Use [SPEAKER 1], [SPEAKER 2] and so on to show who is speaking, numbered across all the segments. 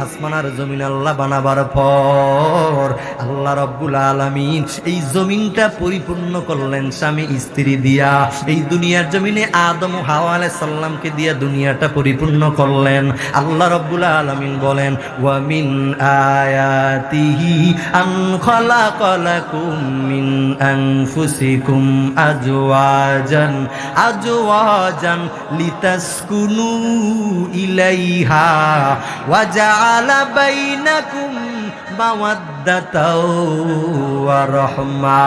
[SPEAKER 1] আসমান আর জমিন আল্লাহ বানাবার পর আল্লাহ রাব্বুল আলামিন এই জমিনটা পরিপূর্ণ করলেন স্বামী স্ত্রী দিয়া। এই দুনিয়ার জমিনে আদম ও হাওয়া আলাইহিস সালামকে দিয়া দুনিয়াটা পরিপূর্ণ করলেন। আল্লাহ রাব্বুল আলামিন বলেন, ওয়া মিন আয়াতিহি আন খালাকালাকুম মিন আনফুসিকুম আজওয়াজান লিতাসকুনু ইলাইহা ওয়া জাআলা বাইনাকুম মাওয়াদ্দাতাও ওয়া রাহমা।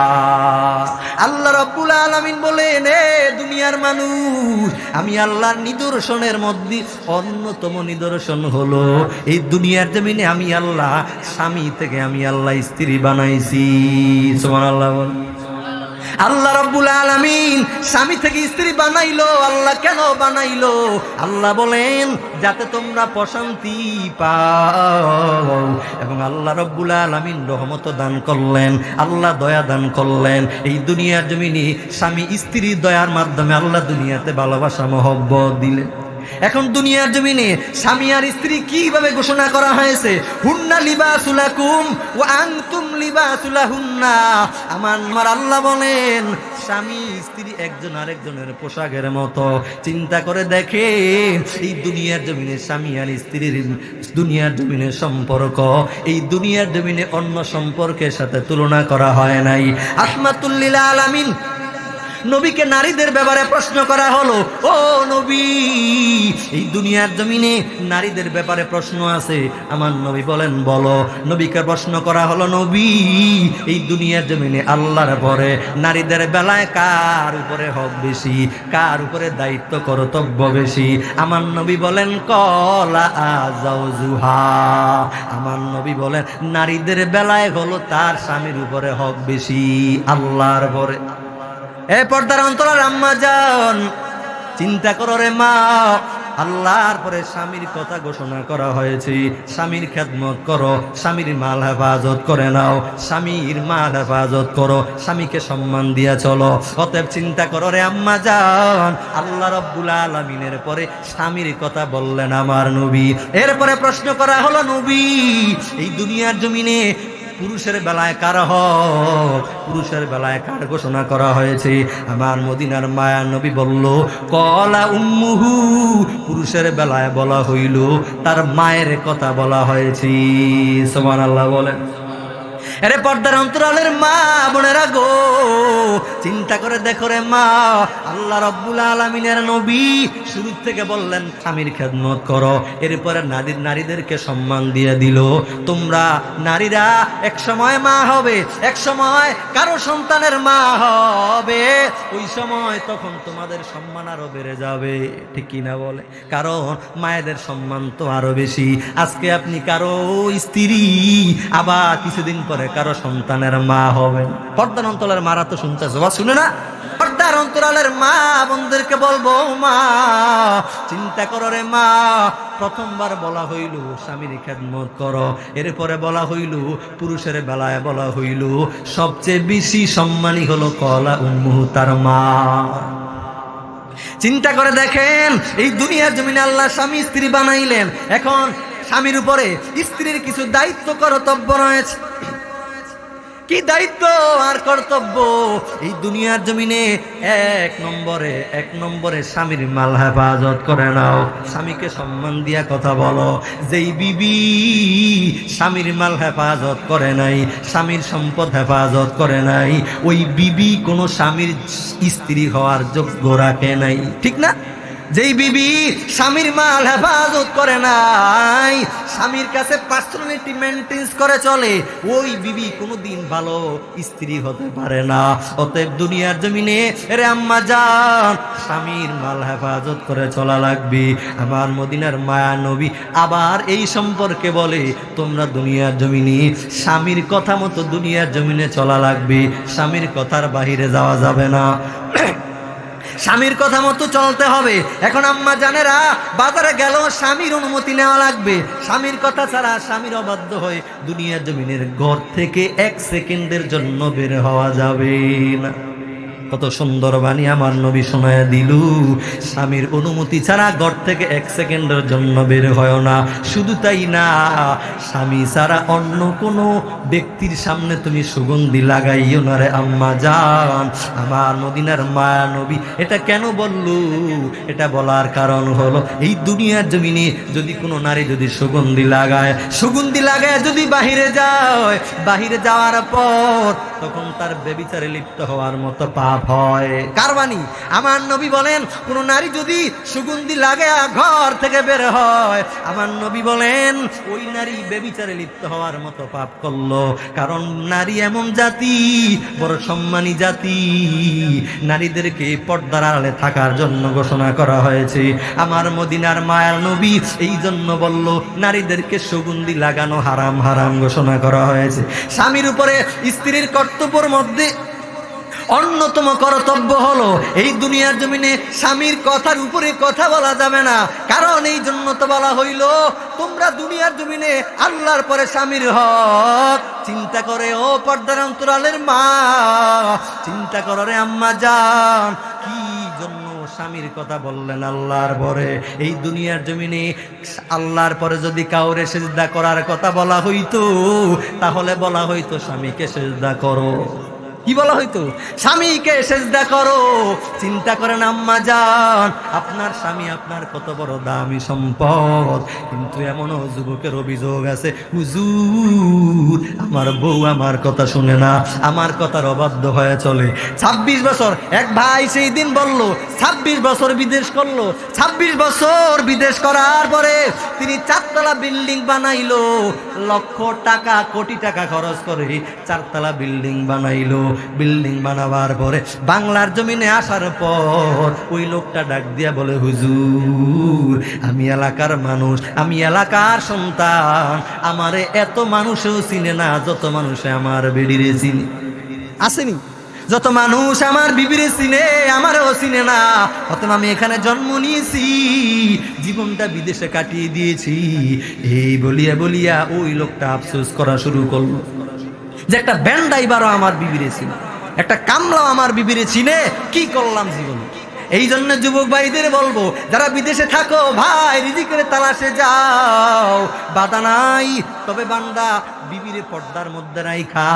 [SPEAKER 1] আল্লাহ রাব্বুল আলামিন বলেন, এ দুনিয়ার মানুষ, আমি আল্লাহর নিদর্শনের মধ্যে অন্যতম নিদর্শন হলো এই দুনিয়ার জমিনে আমি আল্লাহ স্বামী থেকে আমি আল্লাহ স্ত্রী বানাইছি। সুবহানাল্লাহ। আল্লাহ রাব্বুল আলামিন স্বামী থেকে স্ত্রী বানাইলো। আল্লাহ কেন বানাইলো? আল্লাহ বলেন যাতে তোমরা প্রশান্তি পাও। এবং আল্লাহ রাব্বুল আলামিন রহমত দান করলেন, আল্লাহ দয়া দান করলেন। এই দুনিয়ার জমিনে স্বামী স্ত্রীর দয়ার মাধ্যমে আল্লাহ দুনিয়াতে ভালোবাসা মহব্বত দিলেন। এখন দুনিয়ার জমিনে স্বামী আর স্ত্রী কিভাবে ঘোষণা করা হয়েছে? হুন্না লিবাসুল লাকুম ওয়া আনতুম লিবাসুল লাহুন্না। আমার আল্লাহ বলেন স্বামী স্ত্রী একজন আরেকজনের পোশাকের মতো। চিন্তা করে দেখেন এই দুনিয়ার জমিনে স্বামী আর স্ত্রীর দুনিয়ার জমিনে সম্পর্ক এই দুনিয়ার জমিনে অন্য সম্পর্কের সাথে তুলনা করা হয় নাই। রাহমাতুল লিল আলামিন নবীকে নারীদের ব্যাপারে প্রশ্ন করা হলো, ও নবী, এই দুনিয়ার জমিনে নারীদের ব্যাপারে প্রশ্ন আছে, আমার নবী বলেন বলো। নবীকে প্রশ্ন করা হলো, নবী, এই দুনিয়ার জমিনে আল্লাহর পরে নারীদের বেলায় কার উপরে হক বেশি, কার উপরে দায়িত্ব কর্তব্য বেশি? আমার নবী বলেন কলা আযাওজুহা। আমার নবী বলেন নারীদের বেলায় হলো তার স্বামীর উপরে হক বেশি আল্লাহর পরে। এ পর্দার অন্তরার আম্মা জান, চিন্তা করো রে মা, আল্লাহর পরে স্বামীর কথা ঘোষণা করা হয়েছে। স্বামীর খেদমত করো, স্বামীর মাল হেফাজত করে নাও, স্বামীর মাল হেফাজত করো, স্বামীকে সম্মান দিয়া চলো। অতএব চিন্তা করো রে আম্মা জান, আল্লাহ রাব্বুল আলামিনের পরে স্বামীর কথা বললেন আমার নবী। এরপরে প্রশ্ন করা হলো, নবী, এই দুনিয়ার জমিনে পুরুষের বেলায় কার হক, পুরুষের বেলায় কার ঘোষণা করা হয়েছে? আমার মদিনার মায়া নবী বলল কলা উম্মুহু। পুরুষের বেলায় বলা হইল তার মায়ের কথা বলা হয়েছে। সুবহানাল্লাহ বলেন। আরে পর্দার অন্তরালের মা বোনেরা গো, চিন্তা করে দেখো রে মা, আল্লাহ রাব্বুল আলামিনের নবী শুরু থেকে বললেন স্বামীর খেদমত করো। এরপরে নারীদেরকে সম্মান দিয়ে দিল। তোমরা নারীরা এক সময় মা হবে, এক সময় কারো সন্তানের মা হবে। ওই সময় তখন তোমাদের সম্মান আরো বেড়ে যাবে, ঠিক কিনা বলে? কারণ মায়েদের সম্মান তো আরো বেশি। আজকে আপনি কারো স্ত্রী, আবার কিছুদিন পরে কারো সন্তানের মা হবেন। পর্দার অন্তরালের মারা তো শুনতেছে, বা শুনে না? পর্দার অন্তরালের মা বোনদেরকে বলবো, মা চিন্তা করো রে মা, প্রথমবার বলা হইল স্বামীর খেদমত করো, এরপরে বলা হইল পুরুষের বেলায় বলা হইল সবচেয়ে বেশি সম্মানী হলো কলা উম্মুহু, তার মা। চিন্তা করে দেখেন এই দুনিয়ার জমিনে আল্লাহ স্বামী স্ত্রী বানাইলেন। এখন স্বামীর উপরে স্ত্রীর কিছু দায়িত্ব কর্তব্য রয়েছে। কি দায়িত্ব আর কর্তব্য? এই দুনিয়ার জমিনে এক নম্বরে স্বামীর মাল হেফাজত করে নাও, স্বামীকে সম্মান দিয়া কথা বলো। যেই বিবি স্বামীর মাল হেফাজত করে নাই, স্বামীর সম্পদ হেফাজত করে নাই, ওই বিবি কোনো স্বামীর স্ত্রী হওয়ার যোগ্য রাখে নাই, ঠিক না? যেই বিবি স্বামীর মাল হেফাজত করে নাই, স্বামীর কাছে পার্সোনালিটি মেইনটেইন করে চলে, ওই বিবি কোনোদিন ভালো স্ত্রী হতে পারে না। অতএব দুনিয়ার জমিনে রে আম্মা জান, স্বামীর মাল হেফাজত করে চলা লাগবে। আমার মদিনার মায়া নবী আবার এই সম্পর্কে বলে, তোমরা দুনিয়ার জমিনে স্বামীর কথা মতো দুনিয়ার জমিনে চলা লাগবে, স্বামীর কথার বাহিরে যাওয়া যাবে না, স্বামীর কথা মতো চলতে হবে। এখন আম্মা জানেরা বাজারে গেল স্বামীর অনুমতি নেওয়া লাগবে, স্বামীর কথা ছাড়া স্বামীর অবাধ্য হয়ে দুনিয়ার জমিনের ঘর থেকে এক সেকেন্ডের জন্য বের হওয়া যাবে না। কত সুন্দর বাণী আমার নবী শোনায় দিল, স্বামীর অনুমতি ছাড়া ঘর থেকে 1 সেকেন্ডের জন্য বের হয় না। শুধু তাই না, স্বামী ছাড়া অন্য কোনো ব্যক্তির সামনে তুমি সুগন্ধি লাগাইও না রে আম্মা জান। আমার মদিনার মায়া নবী এটা কেন বললো? এটা বলার কারণ হলো, এই দুনিয়ার জমিনে যদি কোনো নারী যদি সুগন্ধি লাগায় যদি বাহিরে যায়, বাহিরে যাওয়ার পর তখন তার ব্যভিচারে লিপ্ত হওয়ার মতো পাপ হয়। কার বাণী? আমার নবী বলেন, কোন নারী যদি সুগন্ধি লাগায় ঘর থেকে বের হয়, আমার নবী বলেন ওই নারী ব্যভিচারে লিপ্ত হওয়ার মতো পাপ করলো। কারণ নারী এমন জাতি, বড় সম্মানী জাতি, নারীদেরকে পর্দার আড়ালে থাকার জন্য ঘোষণা করা হয়েছে। আমার মদিনার মায়ার নবী এই জন্য বলল, নারীদেরকে সুগন্ধি লাগানো হারাম হারাম ঘোষণা করা হয়েছে। স্বামীর উপরে স্ত্রীর কর্তব্যের মধ্যে অন্যতম কর্তব্য হলো, এই দুনিয়ার জমিনে স্বামীর কথার উপরে কথা বলা যাবে না। কারণ এই জন্য তো বলা হইল, তোমরা দুনিয়ার জমিনে আল্লাহর পরে স্বামীর হক চিন্তা করে। ও পর্দার অন্তরালের মা, চিন্তা করো রে আম্মা জান, কি জন্য স্বামীর কথা বললেন আল্লাহর পরে? এই দুনিয়ার জমিনে আল্লাহর পরে যদি কাউরে সেজদা করার কথা বলা হইতো, তাহলে বলা হইতো স্বামীকে সেজদা করো। কি বলা হইতো? স্বামীকে সেজদা করো। চিন্তা করেন আম্মা জান, আপনার স্বামী আপনার কত বড় দামি সম্পদ, কিন্তু এমনও যুবকের অভিযোগ আছে, হুজুর আমার বউ আমার কথা শুনে না, আমার কথার অবাধ্য হয়ে চলে। 26 বছর এক ভাই সেই দিন বলল, 26 বছর বিদেশ করলো। 26 বছর বিদেশ করার পরে তিনি 4 তলা বিল্ডিং বানাইলো, লক্ষ টাকা কোটি টাকা খরচ করে 4 তলা বিল্ডিং বানাইলো। বিল্ডিং বানাবার পরে বাংলার জমিনে আসার পর ওই লোকটা ডাক দিয়া বলে, হুজুর আমি এলাকার মানুষ, আমি এলাকার সন্তান, আমারে এত মানুষও চিনে না যত মানুষে আমার বেডিরে চিনে। আসেনি? যত মানুষ আমার বিবিরে চিনে, আমারও চিনে না। অতএব আমি এখানে জন্ম নিয়েছি, জীবনটা বিদেশে কাটিয়ে দিয়েছি। এই বলিয়া বলিয়া ওই লোকটা আফসোস করা শুরু করলো যে একটা ভ্যান ড্রাইভারও আমার বিবিরে চিনে, একটা কামলাও আমার বিবিরে চিনে, কি করলাম জীবনে। এই জন্য যুবক ভাইদের বলবো, যারা বিদেশে থাকো ভাই, রিজিকের তালাশে যাও, বাধা নাই। তবে বান্দা বিবিরে পর্দার মধ্যে রাইখা,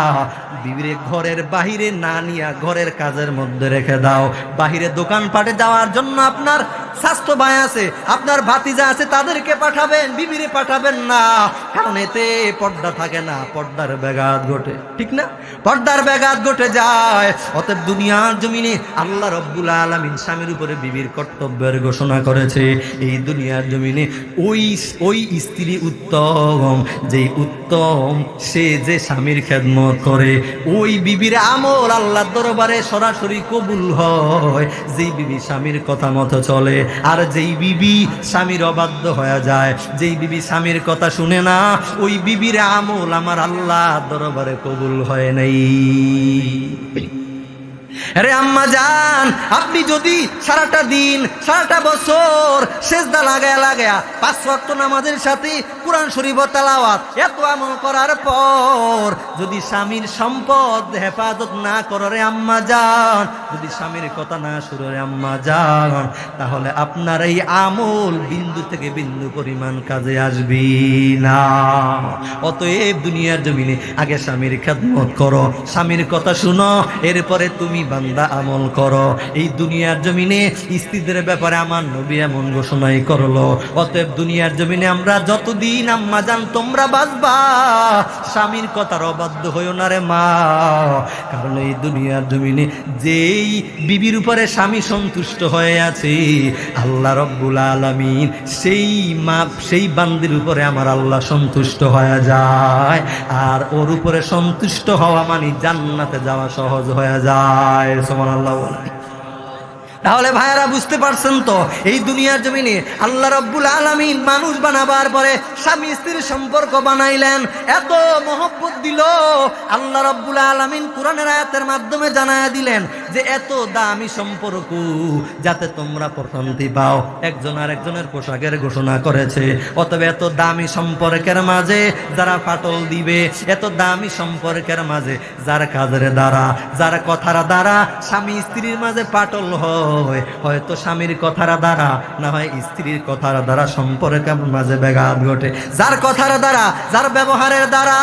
[SPEAKER 1] বিবিরে ঘরের বাহিরে না নিয়া ঘরের কাজের মধ্যে রেখে দাও। বাহিরে দোকানপাটে যাওয়ার জন্য আপনার স্বাস্থ্য ভাই আছে, আপনার ভাতিজা আছে, তাদেরকে পাঠাবেন, বিবিরে পাঠাবেন না। কারণ এতে পর্দা থাকে না, পর্দার ব্যাঘাত ঘটে, ঠিক না? পর্দার ব্যাঘাত ঘটে যায়। অতএব দুনিয়ার জমিনে আল্লাহ রব্বুল আলামিন স্বামীর উপরে বিবির কর্তব্যের ঘোষণা করেছে। এই দুনিয়ার জমিনে ওই স্ত্রী উত্তম, যেই উত্তম সে যে স্বামীর খেদমত করে, ওই বিবির আমল আল্লাহর দরবারে সরাসরি কবুল হয়। যেই বিবি স্বামীর কথা মতো চলে, আর যেই বিবি স্বামীর অবাধ্য হয়ে যায়, যেই বিবি স্বামীর কথা শুনে না, ওই বিবির আমল আমার আল্লাহর দরবারে কবুল হয় নাই। আরে আম্মা জান, আপনি যদি সারাটা দিন সারাটা বছর সেজদা লাগায়া 5 ওয়াক্ত নামাজের সাথে কোরআন শরীফ তেলাওয়াত এত আমল করার পর যদি স্বামীর সম্পদ হেফাজত না করো রে আম্মা জান, যদি স্বামীর কথা না শুনো রে আম্মা জান, তাহলে আপনার এই আমল বিন্দু থেকে বিন্দু পরিমাণ কাজে আসবি না। অতএব দুনিয়ার জমিনে আগে স্বামীর খেদমত করো, স্বামীর কথা শুনো, এরপরে তুমি বান্দা আমল করো। এই দুনিয়ার জমিনে স্ত্রীদের ব্যাপারে আমার নবী এমন ঘোষণাই করলো। অতএব দুনিয়ার জমিনে আমরা যতদিন আম্মা জান তোমরা বাঁচবা, স্বামীর কথার অবাধ্য হইও না রে মা। কারণ এই দুনিয়ার জমিনে যেই বিবির উপরে স্বামী সন্তুষ্ট হয়ে আছে, আল্লাহ রব্বুল আলামিন সেই বান্দির উপরে আমার আল্লাহ সন্তুষ্ট হয়ে যায়। আর ওর উপরে সন্তুষ্ট হওয়া মানে জান্নাতে যাওয়া সহজ হয়ে যায়। সুবহানাল্লাহ। তাহলে ভাইয়ারা বুঝতে পারছেন তো, এই দুনিয়ার জমিনে আল্লাহ রব্বুল আলামিন মানুষ বানাবার পরে স্বামী স্ত্রীর সম্পর্ক বানাইলেন, এত মহব্বত দিল। আল্লাহ রব্বুল আলামিন কোরআনের আয়াতের মাধ্যমে জানায়া দিলেন যে এত দামি সম্পর্ক যাতে তোমরা প্রশান্তি পাও, একজন আর একজনের পোশাকের ঘোষণা করেছে। অতএব এত দামি সম্পর্কের মাঝে যারা ফাটল দিবে, এত দামি সম্পর্কের মাঝে যার কাজের দ্বারা, যার কথার দ্বারা স্বামী স্ত্রীর মাঝে ফাটল হয়, হয়তো স্বামীর কথার দ্বারা, না হয় স্ত্রীর কথার দ্বারা সম্পর্কের মাঝে ব্যাঘাত ঘটে। যার কথার দ্বারা, যার ব্যবহারের দ্বারা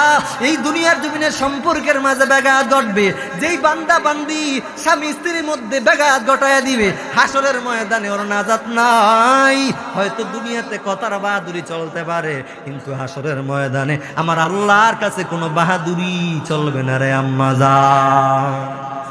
[SPEAKER 1] এই দুনিয়ার জমিনের সম্পর্কের মাঝে ব্যাঘাত ঘটবে, যেই বান্দা বান্দি স্বামী স্ত্রীর মধ্যে ব্যাঘাত ঘটায় দিবে, হাসরের ময়দানে ওর নাজাত নাই। হয়তো দুনিয়াতে কথার বাহাদুরি চলতে পারে, কিন্তু হাসরের ময়দানে আমার আল্লাহর কাছে কোনো বাহাদুরি চলবে না রে আম্মা জান।